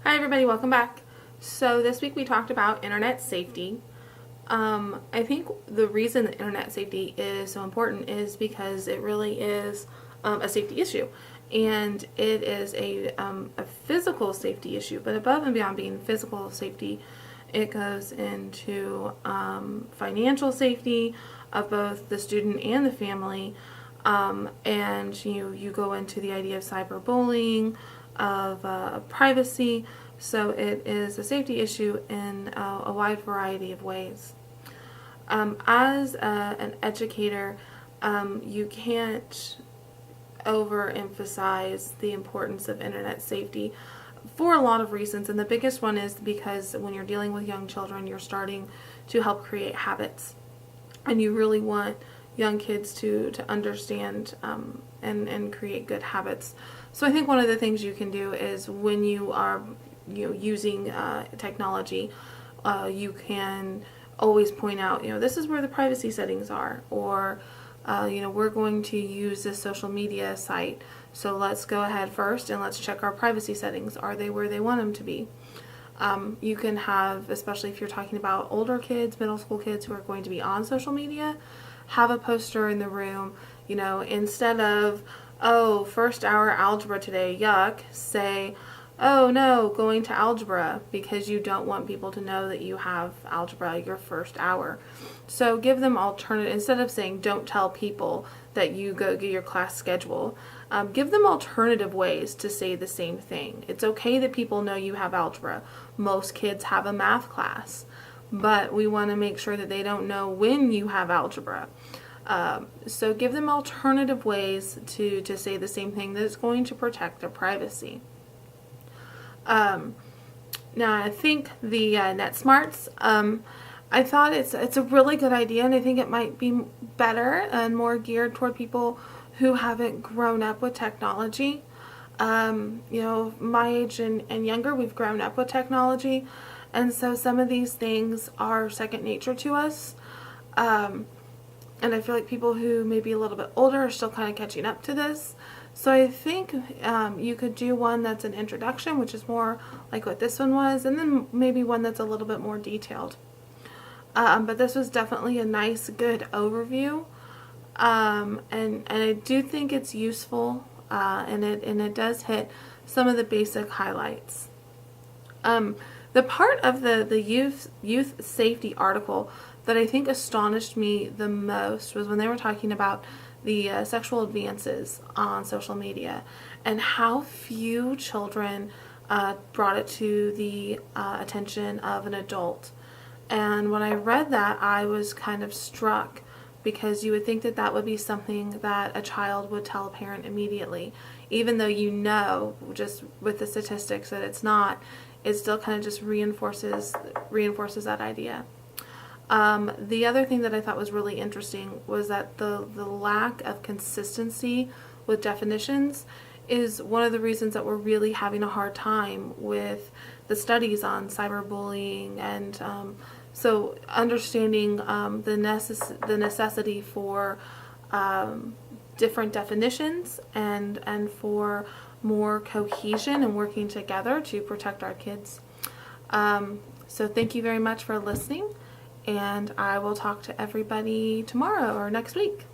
Hi everybody, welcome back. So this week we talked about internet safety. I think the reason that internet safety is so important is because it really is a safety issue. And it is a physical safety issue, but above and beyond being physical safety, it goes into financial safety of both the student and the family. And you go into the idea of cyberbullying, of privacy. So it is a safety issue in a wide variety of ways. As an educator, you can't overemphasize the importance of internet safety for a lot of reasons, and the biggest one is because when you're dealing with young children, you're starting to help create habits, and you really want young kids to understand and create good habits. So I think one of the things you can do is when you are using technology, you can always point out, this is where the privacy settings are, or we're going to use this social media site, so let's go ahead first and let's check our privacy settings. Are they where they want them to be? You can have, especially if you're talking about older kids, middle school kids who are going to be on social media, have a poster in the room, instead of, oh, first hour algebra today, yuck, say, oh no, going to algebra, because you don't want people to know that you have algebra your first hour. So give them alternative, instead of saying don't tell people that you go get your class schedule, give them alternative ways to say the same thing. It's okay that people know you have algebra. Most kids have a math class, but we want to make sure that they don't know when you have algebra. So give them alternative ways to say the same thing that is going to protect their privacy. Now I think the NetSmarts, I thought it's a really good idea, and I think it might be better and more geared toward people who haven't grown up with technology. My age and younger, we've grown up with technology, and so some of these things are second nature to us. And I feel like people who may be a little bit older are still kind of catching up to this. So I think you could do one that's an introduction, which is more like what this one was, and then maybe one that's a little bit more detailed. But this was definitely a nice, good overview, and I do think it's useful, and it does hit some of the basic highlights. The part of the youth safety article that I think astonished me the most was when they were talking about the sexual advances on social media and how few children brought it to the attention of an adult. And when I read that, I was kind of struck, because you would think that that would be something that a child would tell a parent immediately, even though just with the statistics that it's not. It still kind of just reinforces that idea. The other thing that I thought was really interesting was that the lack of consistency with definitions is one of the reasons that we're really having a hard time with the studies on cyberbullying, and so understanding the necessity for different definitions and for more cohesion and working together to protect our kids. So thank you very much for listening, and I will talk to everybody tomorrow or next week.